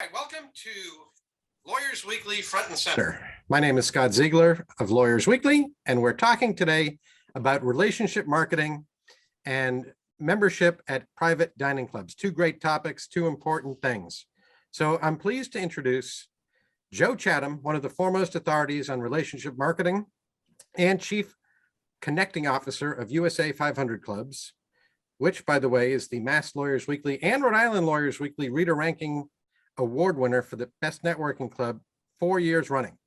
Hi, welcome to Lawyers Weekly Front and Center. My name is Scott Ziegler of Lawyers Weekly, and we're talking today about relationship marketing and membership at private dining clubs. Two great topics, two important things. So I'm pleased to introduce Joe Chatham, one of the foremost authorities on relationship marketing and Chief Connecting Officer of USA 500 Clubs, which, by the way, is the Mass Lawyers Weekly and Rhode Island Lawyers Weekly Reader Ranking Award winner for the Best Networking Club 4 years running.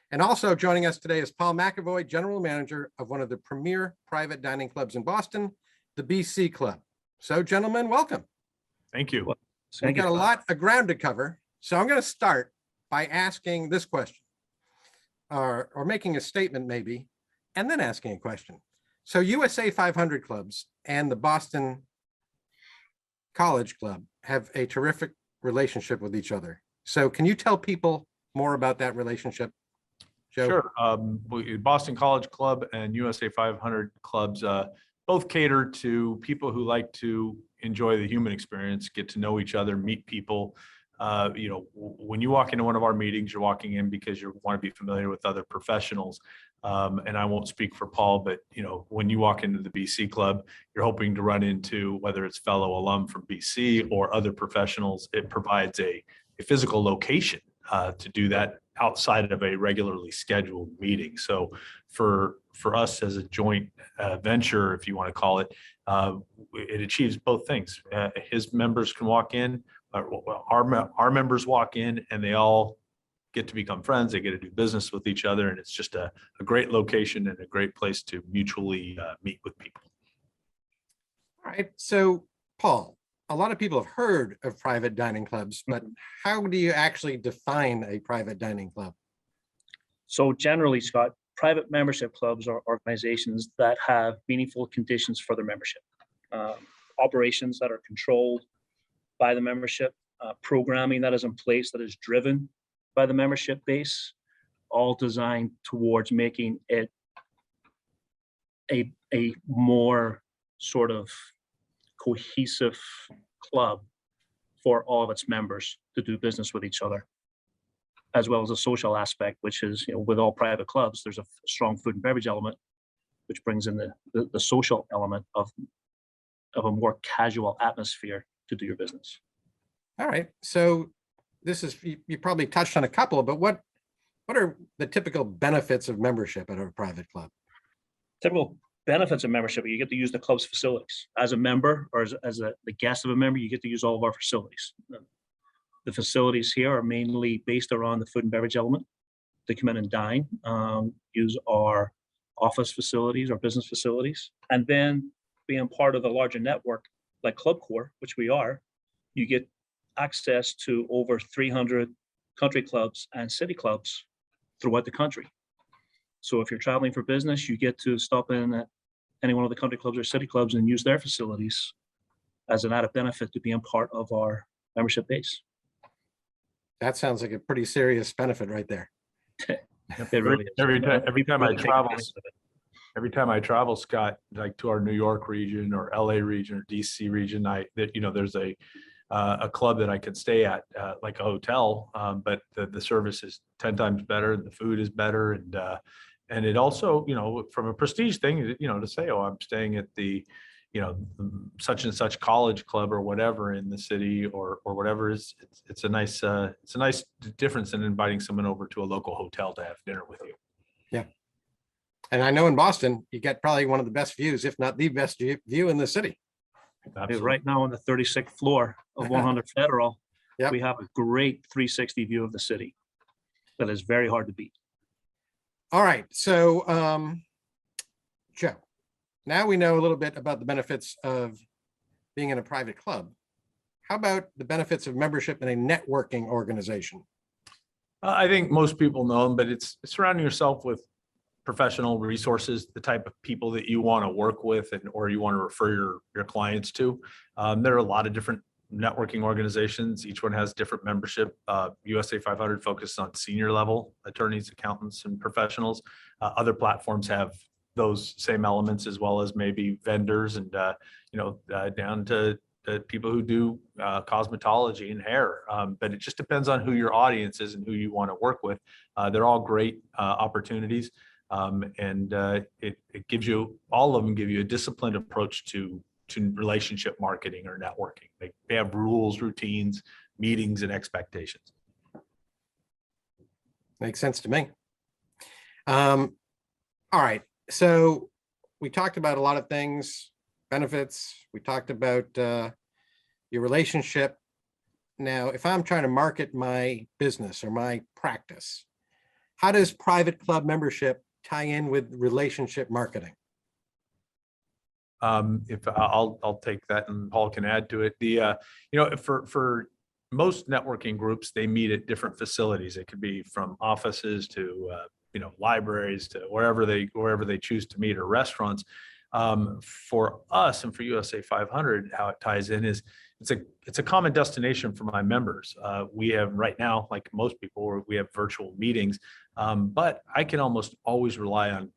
And also joining us today is Paul McAvoy, General Manager of one of the premier private dining clubs in Boston, the BC Club. So, gentlemen, welcome. Thank you. We've got a lot of ground to cover. So I'm going to start by asking this question, or making a statement maybe, and then asking a question. So USA 500 Clubs and the Boston College Club have a terrific relationship with each other. So can you tell people more about that relationship, Joe? Sure. Boston College Club and USA 500 Clubs both cater to people who like to enjoy the human experience, get to know each other, meet people. When you walk into one of our meetings, you're walking in because you want to be familiar with other professionals. And I won't speak for Paul, but when you walk into the BC Club, you're hoping to run into whether it's fellow alum from BC or other professionals. It provides a physical location to do that outside of a regularly scheduled meeting. So for us as a joint venture, if you want to call it, it achieves both things. His members can walk in, our members walk in, and they all get to become friends. They get to do business with each other, and it's just a great location and a great place to mutually meet with people. All right. So, Paul, a lot of people have heard of private dining clubs, but how do you actually define a private dining club? So generally, Scott, private membership clubs are organizations that have meaningful conditions for their membership. Operations that are controlled by the membership, programming that is in place that is driven by the membership base, all designed towards making it a more sort of cohesive club for all of its members to do business with each other, as well as a social aspect, which is, with all private clubs, there's a strong food and beverage element, which brings in the social element of a more casual atmosphere to do your business. All right. So this is, you probably touched on a couple, but what are the typical benefits of membership at a private club? Typical benefits of membership: you get to use the club's facilities. As a member, or as the guest of a member, you get to use all of our facilities. The facilities here are mainly based around the food and beverage element. They come in and dine, use our office facilities, our business facilities, and then being part of the larger network like Club Corps, which we are, you get access to over 300 country clubs and city clubs throughout the country. So if you're traveling for business, you get to stop in at any one of the country clubs or city clubs and use their facilities as an added benefit to being part of our membership base. That sounds like a pretty serious benefit right there. It really is. Every time I travel, Scott, like to our New York region or LA region or DC region, there's a club that I could stay at, like a hotel, but the service is 10 times better, the food is better, and it also, from a prestige thing, to say, oh, I'm staying at the such and such college club or whatever in the city or whatever, it's a nice difference in inviting someone over to a local hotel to have dinner with you. Yeah. And I know in Boston, you get probably one of the best views, if not the best view in the city. Absolutely. Right now on the 36th floor of 100 Federal, yep, we have a great 360 view of the city that is very hard to beat. All right. So, Joe, now we know a little bit about the benefits of being in a private club. How about the benefits of membership in a networking organization? I think most people know them, but it's surrounding yourself with professional resources, the type of people that you want to work with or you want to refer your clients to. There are a lot of different networking organizations. Each one has different membership. USA 500 focuses on senior level attorneys, accountants, and professionals. Other platforms have those same elements, as well as maybe vendors and down to people who do cosmetology and hair. But it just depends on who your audience is and who you want to work with. They're all great opportunities. It gives you, all of them give you a disciplined approach to relationship marketing or networking. They have rules, routines, meetings, and expectations. Makes sense to me. All right. So we talked about a lot of things, benefits. We talked about your relationship. Now, if I'm trying to market my business or my practice, how does private club membership tie in with relationship marketing? If I'll take that and Paul can add to it. For most networking groups, they meet at different facilities. It could be from offices to libraries to wherever they choose to meet, or restaurants. For us and for USA 500, how it ties in is it's a common destination for my members. We have right now, like most people, we have virtual meetings, but I can almost always rely on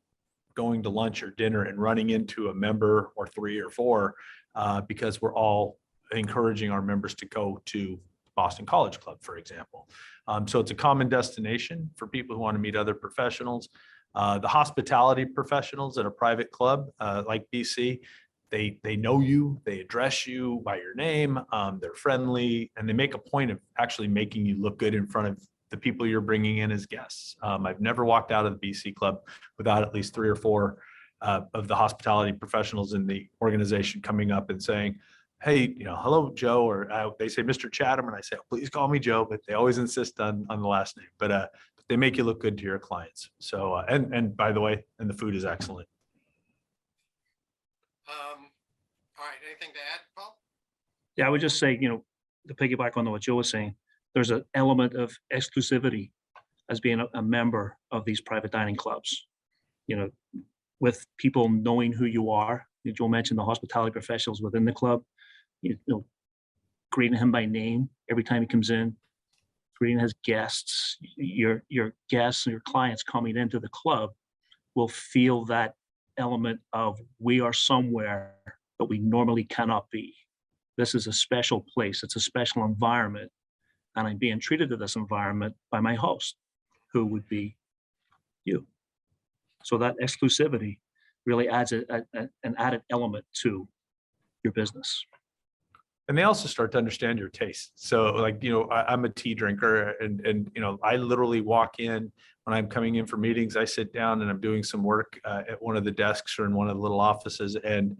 going to lunch or dinner and running into a member or 3 or 4 because we're all encouraging our members to go to Boston College Club, for example. So it's a common destination for people who want to meet other professionals. The hospitality professionals at a private club like BC, they know you, they address you by your name, they're friendly, and they make a point of actually making you look good in front of the people you're bringing in as guests. I've never walked out of the BC Club without at least 3 or 4 of the hospitality professionals in the organization coming up and saying, hey, hello, Joe, or they say, Mr. Chatham, and I say, oh, please call me Joe, but they always insist on the last name. But they make you look good to your clients. So, and by the way, and the food is excellent. All right, anything to add, Paul? Yeah, I would just say, to piggyback on what Joe was saying, there's an element of exclusivity as being a member of these private dining clubs, with people knowing who you are. Joe mentioned the hospitality professionals within the club, greeting him by name every time he comes in, greeting his guests. Your guests and your clients coming into the club will feel that element of we are somewhere that we normally cannot be. This is a special place. It's a special environment. And I'm being treated to this environment by my host, who would be you. So that exclusivity really adds an added element to your business. And they also start to understand your taste. So I'm a tea drinker and I literally walk in when I'm coming in for meetings, I sit down and I'm doing some work at one of the desks or in one of the little offices, and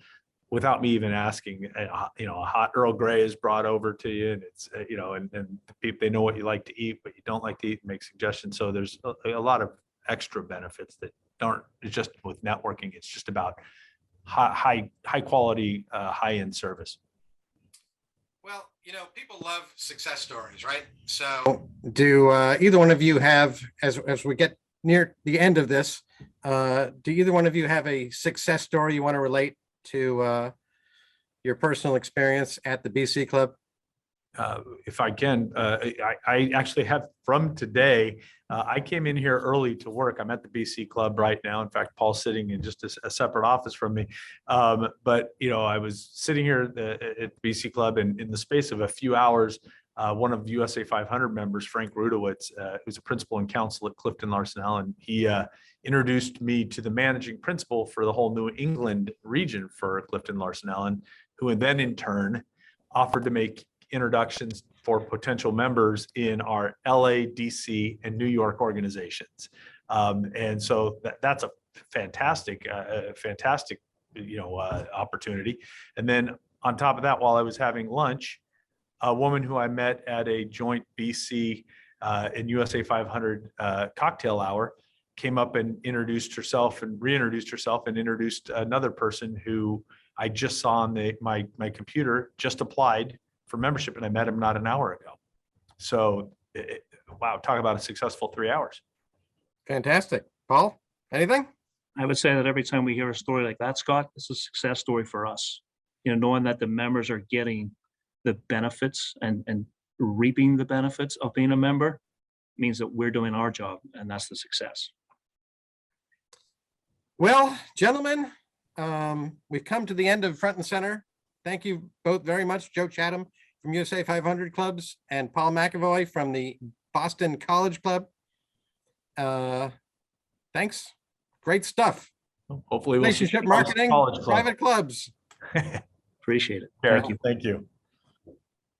without me even asking, a hot Earl Grey is brought over to you, and it's, and the people, they know what you like to eat, but you don't like to eat, and make suggestions. So there's a lot of extra benefits that aren't just with networking. It's just about high quality, high end service. Well, people love success stories, right? So do either one of you have, as we get near the end of this, do either one of you have a success story you want to relate to your personal experience at the BC Club? If I can, I actually have from today. I came in here early to work. I'm at the BC Club right now. In fact, Paul's sitting in just a separate office from me. But I was sitting here at the BC Club, and in the space of a few hours, one of USA 500 members, Frank Rudowitz, who's a principal and counsel at Clifton Larson Allen, he introduced me to the managing principal for the whole New England region for Clifton Larson Allen, who then in turn offered to make introductions for potential members in our LA, DC, and New York organizations. And so that's a fantastic opportunity. And then on top of that, while I was having lunch, a woman who I met at a joint BC and USA 500 cocktail hour came up and introduced herself and reintroduced herself and introduced another person who I just saw on my computer, just applied for membership, and I met him not an hour ago. So, wow, talk about a successful 3 hours. Fantastic. Paul, anything? I would say that every time we hear a story like that, Scott, it's a success story for us. Knowing that the members are getting the benefits and reaping the benefits of being a member means that we're doing our job, and that's the success. Well, gentlemen, we've come to the end of Front and Center. Thank you both very much, Joe Chatham from USA 500 Clubs and Paul McAvoy from the Boston College Club. Thanks. Great stuff. Hopefully we'll see Relationship you at marketing, College Club. private clubs. Appreciate it. Sure. Thank you. Thank you.